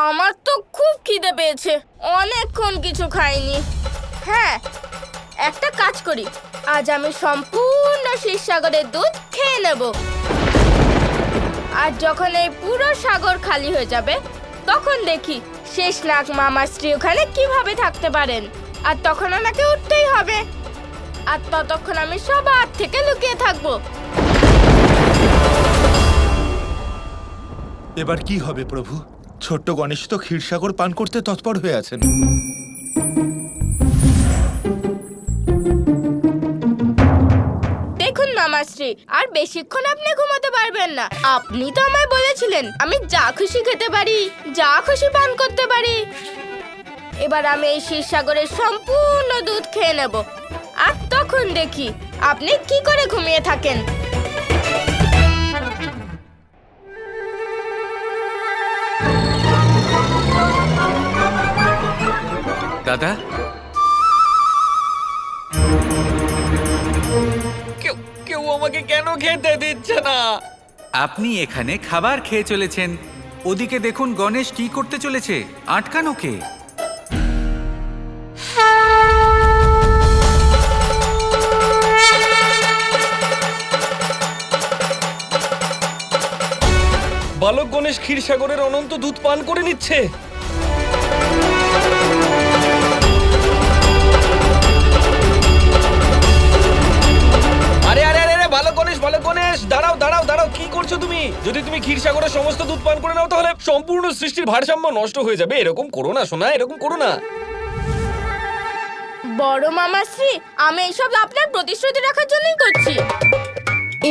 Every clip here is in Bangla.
আমার তো খুব খিদে পেয়েছে, অনেকক্ষণ কিছু খাইনি। হ্যাঁ, একটা কাজ করি, আজ আমি সম্পূর্ণ ক্ষীরসাগরের দুধ খেয়ে নেব। আর যখন এই পুরো সাগর খালি হয়ে যাবে, তখন দেখি শেষনাগ মামাশ্রী ওখানে কিভাবে থাকতে পারেন। আর তখন ওনাকে উঠতেই হবে, আর ততক্ষণ আমি সবার থেকে লুকিয়ে থাকবো। এবার কি হবে প্রভু? ছোট্ট গণেশ তো ক্ষীরসাগর পান করতে তৎপর হয়ে আছেন। দেখুন মামাশ্রী, আর বেশিক্ষণ আপনি ঘুমাতে পারবেন না। আপনি তো আমায় বলেছিলেন আমি যা খুশি খেতে পারি, যা খুশি পান করতে পারি। এবার আমি এই ক্ষীরসাগরের সম্পূর্ণ দুধ খেয়ে নেব, আর তখন দেখি আপনি কি করে ঘুমিয়ে থাকেন। দাদা, কেউ আমাকে কেন খেতে দিচ্ছে না? আপনি এখানে খাবার খেয়ে চলেছেন, ওদিকে দেখুন গণেশ কি করতে চলেছে। আটকানো কে? বালক গণেশ ক্ষীরসাগরের অনন্ত দুধ পান করে নিচ্ছে। আরে আরে আরে আরে, বালক গণেশ, দাঁড়াও দাঁড়াও দাঁড়াও, কি করছো তুমি? যদি তুমি ক্ষীরসাগরের সমস্ত দুধ পান করে নাও, তাহলে সম্পূর্ণ সৃষ্টির ভারসাম্য নষ্ট হয়ে যাবে। এরকম করো না সোনা, এরকম করো না। বড় মামাশ্রী, আমি এইসব আপনার প্রতিশ্রুতি রাখার জন্যই করছি।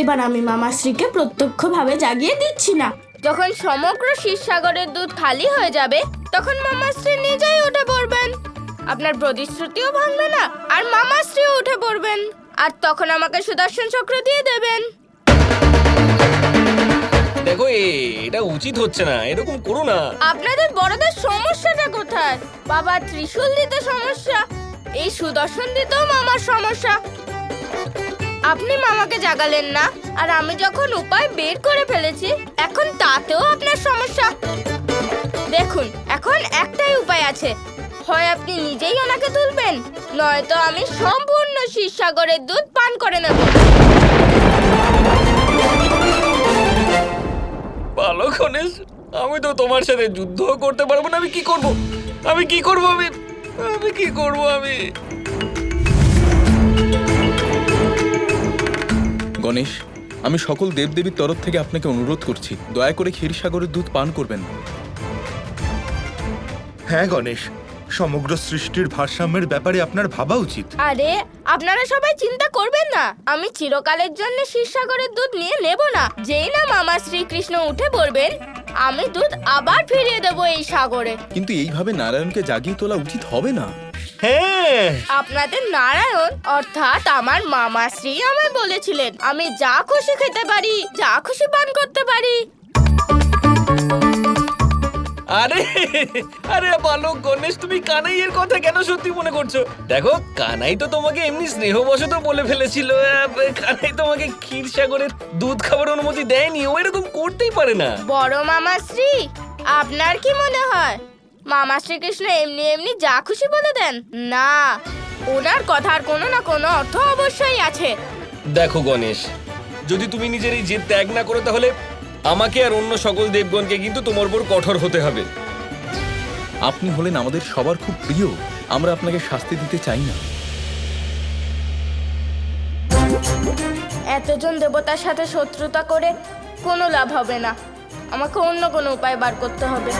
এবার আমি মামাশ্রীকে প্রত্যক্ষভাবে জাগিয়ে দিচ্ছি না। যখন সমগ্র ক্ষীরসাগরের দুধ খালি হয়ে যাবে, তখন মামাশ্রী নিজেই উঠে পড়বেন। আপনার প্রতিশ্রুতিও ভাঙবে না, আর মামাশ্রীও উঠে পড়বেন। আর তখন আমাকে সুদর্শন চক্র দিয়ে দেবেন। দেখো, এটা উচিত হচ্ছে না, এরকম করো না। আপনাদের বড়দের সমস্যাটা কোথায়? বাবা ত্রিশূল দিতে সমস্যা, এই সুদর্শন দিতেও মামার সমস্যা। আপনি মামাকে জাগালেন না, আর আমি যখন উপায় বের করে ফেলেছি, এখন তাতেও আপনার সমস্যা। দেখুন, এখন একটাই উপায় আছে, হয় আপনি নিজেই ওনাকে তুলবেন, নয়তো আমি সম্পূর্ণ ক্ষীরসাগরের দুধ পান করে নেব। বালক গণেশ, আমি তো তোমার সাথে যুদ্ধ করতে পারবো না। আমি কি করব? আমি কি করব? আমি কি করব? গণেশ, আমি সকল দেবদেবীর তরফ থেকে আপনাকে অনুরোধ করছি, দয়া করে ক্ষীরসাগরের দুধ পান করবেন। হ্যাঁ গণেশ, সমগ্র সৃষ্টির ভারসাম্যের ব্যাপারে আপনার ভাবা উচিত। আরে আপনারা সবাই চিন্তা করবেন না, আমি চিরকালের জন্য ক্ষীরসাগরের দুধ নিয়ে নেব না। যেই না মামা শ্রীকৃষ্ণ উঠে পড়বেন, আমি দুধ আবার ফিরিয়ে দেব এই সাগরে। কিন্তু এইভাবে নারায়ণকে জাগিয়ে তোলা উচিত হবে না। হ্যাঁ, আপনাদের নারায়ণ অর্থাৎ আমার মামাশ্রী আমায় বলেছিলেন আমি যা খুশি খেতে পারি, যা খুশি পান করতে পারি। আরে আরে বালক গণেশ, তুমি কানাইয়ের কথা কেন সত্যি মনে করছো? দেখো, কানাই তো তোমাকে এমনি স্নেহবশত বলে ফেলেছিল। কানাই তোমাকে ক্ষীরসাগরের দুধ খাবার অনুমতি দেয়নি, ও এরকম করতেই পারে না। বড় মামাশ্রী, আপনার কি মনে হয় মামা শ্রীকৃষ্ণ এমনি এমনি যা খুশি বলে দেন? না, ওনার কথার কোনো না কোনো অর্থ অবশ্যই আছে। দেখো গণেশ, যদি তুমি নিজের এই জেদ ত্যাগ না করো, তাহলে আমাকে আর অন্য সকল দেবগণকে কিন্তু তোমার উপর কঠোর হতে হবে। আপনি হলেন আমাদের সবার খুব প্রিয়, আমরা আপনাকে শাস্তি দিতে চাই না। এতজন দেবতার সাথে শত্রুতা করে কোনো লাভ হবে না, আমাকে অন্য কোনো উপায় বার করতে হবে।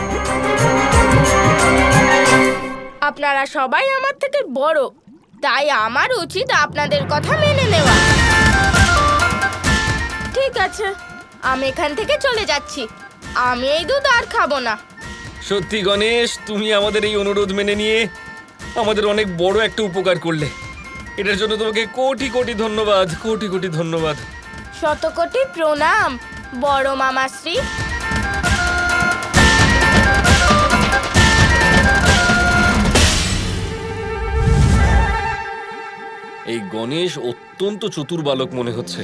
আপনারা সবাই আমার থেকে বড়, তাই আমার উচিত আপনাদের কথা মেনে নেওয়া। ঠিক আছে, আমি এখান থেকে চলে যাচ্ছি। আমি এই দুধ আর খাবো না। সত্যি গণেশ, তুমি আমাদের এই অনুরোধ মেনে নিয়ে আমাদের অনেক বড় একটা উপকার করলে। এটার জন্য তোমাকে কোটি কোটি ধন্যবাদ, কোটি কোটি ধন্যবাদ। শতকোটি প্রণাম বড় মামাশ্রী। এই গণেশ অত্যন্ত চতুর বালক মনে হচ্ছে।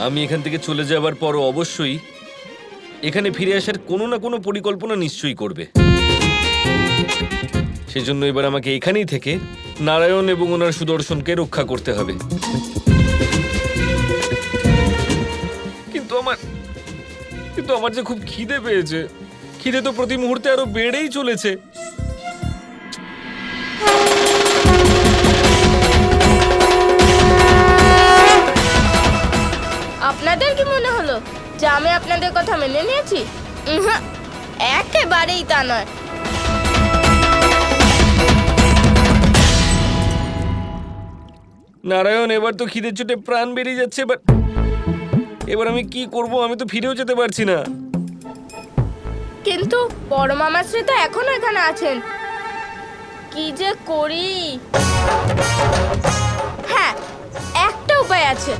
আমি এখান থেকে চলে যাবার পরও অবশ্যই এখানে ফিরে আসার কোনো না কোনো পরিকল্পনা নিশ্চয়ই করবে। সেজন্য এবার আমাকে এখানেই থেকে নারায়ণ এবং ওনার সুদর্শনকে রক্ষা করতে হবে। কিন্তু আমার যে খুব খিদে পেয়েছে। খিদে তো প্রতি মুহূর্তে আরো বেড়েই চলেছে। আপনাদের কি মনে হলো যে আমি আপনাদের কথা মেনে নিয়েছি? উহুঁ, একেবারেই তা নয়। নারায়ণ, এবার তো খিদের চোটে প্রাণ বেরিয়ে যাচ্ছে। এবার আমি কি করব? আমি তো ফিরেও যেতে পারছি না। কিন্তু বড় মামাশ্রী তো এখনো এখানে আছেন। কি যে করি? হ্যাঁ, একটা উপায় আছে।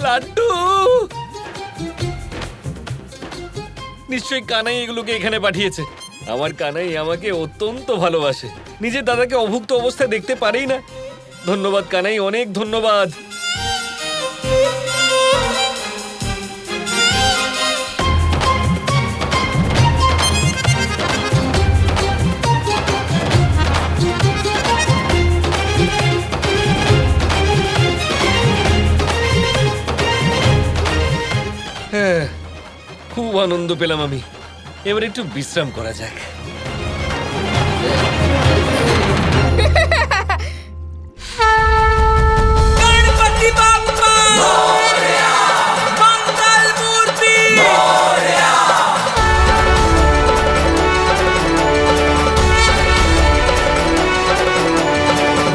লাড্ডু! নিশ্চয়ই কানাই এগুলোকে এখানে পাঠিয়েছে। আমার কানাই আমাকে অত্যন্ত ভালোবাসে। নিজের দাদাকে অভুক্ত অবস্থায় দেখতে পারেই না। ধন্যবাদ কানাই, অনেক ধন্যবাদ। হ্যাঁ, খুব আনন্দ পেলাম আমি। এবার একটু বিশ্রাম করা যাক। गणपति बाप्पा मोरया, मंगल मूर्ति मोरया।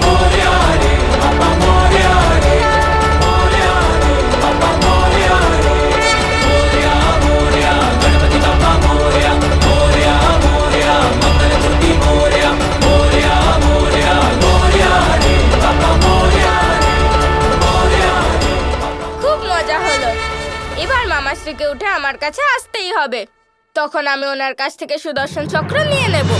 मोरया रे बाप्पा मोरया रे, मोरया रे बाप्पा मोरया रे, मोरया मोरया गणपति बाप्पा मोरया, मोरया मोरया मंगल मूर्ति मोरया, मोरया मोरया मोरया रे बाप्पा मोरया रे, मोरया रे। খুব মজা হলো। এবার মামাশ্রীকে উঠে আমার কাছে আসতেই হবে। তখন আমি ওনার কাছ থেকে সুদর্শন চক্র নিয়ে নেব।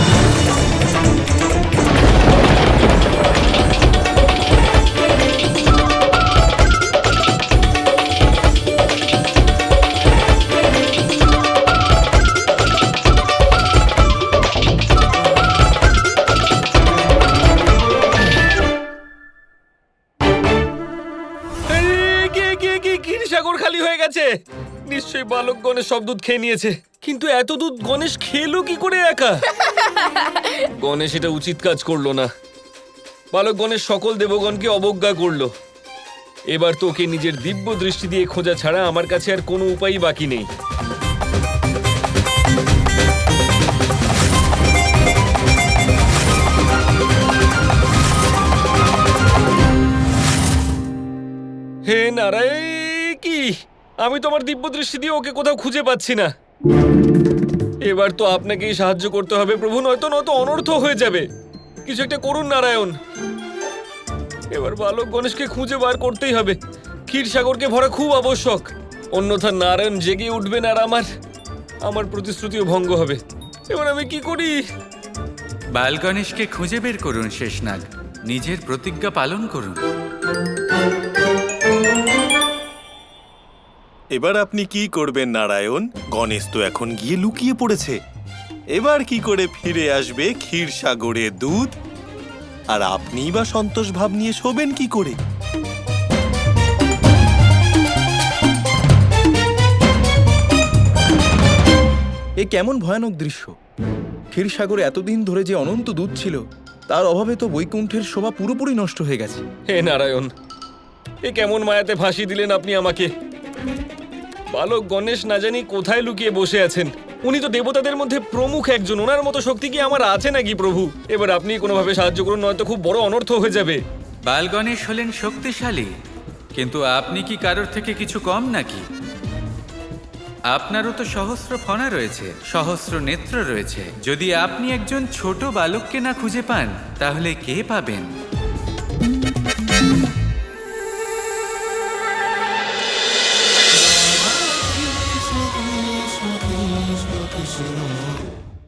ক্ষীরসাগর খালি হয়ে গেছে। নিশ্চয়ই বালক গণেশ সব দুধ খেয়ে নিয়েছে। কিন্তু এত দুধ গণেশ খেলো কি করে একা? গণেশ এটা উচিত কাজ করলো না। বালক গণেশ সকল দেবগণকে অবজ্ঞা করলো। এবার তোকে নিজের দিব্য দৃষ্টি দিয়ে খোঁজা ছাড়া আমার কাছে আর কোনো উপায়ই বাকি নেই। হে নারায়ণ, কি আমি তো আমার দিব্য দৃষ্টি দিয়ে ওকে কোথাও খুঁজে পাচ্ছি না। এবার তো আপনাকেই সাহায্য করতে হবে প্রভু, নয়তো অনর্থ হয়ে যাবে। কিছু একটা করুন নারায়ণ। এবার বালক গণেশকে খুঁজে বার করতেই হবে। ক্ষীরসাগরকে ভরা খুব আবশ্যক। অন্যথা নারায়ণ জেগে উঠবেন আর আমার প্রতিশ্রুতিও ভঙ্গ হবে। এবার আমি কি করি? বাল গণেশকে খুঁজে বের করুন শেষনাগ। নিজের প্রতিজ্ঞা পালন করুন। এবার আপনি কি করবেন নারায়ণ? গণেশ তো এখন গিয়ে লুকিয়ে পড়েছে। এবার কি করে ফিরে আসবে ক্ষীরসাগরে দুধ? আর আপনিই বা সন্তোষ ভাব নিয়ে শোবেন কি করে? এ কেমন ভয়ানক দৃশ্য! ক্ষীরসাগরে এতদিন ধরে যে অনন্ত দুধ ছিল, তার অভাবে তো বৈকুণ্ঠের শোভা পুরোপুরি নষ্ট হয়ে গেছে। হে নারায়ণ, এ কেমন মায়াতে ফাঁসি দিলেন আপনি আমাকে। বালক গণেশ না জানি কোথায় লুকিয়ে বসে আছেন। উনি তো দেবতাদের মধ্যে প্রমুখ একজন। ওনার মতো শক্তি কি আমার আছে নাকি প্রভু? এবার আপনি কোনোভাবে সাহায্য করুন, নয়তো খুব বড় অনর্থ হয়ে যাবে। বাল গণেশ হলেন শক্তিশালী, কিন্তু আপনি কি কারোর থেকে কিছু কম নাকি? আপনারও তো সহস্র ফণা রয়েছে, সহস্র নেত্র রয়েছে। যদি আপনি একজন ছোট বালককে না খুঁজে পান, তাহলে কে পাবেন?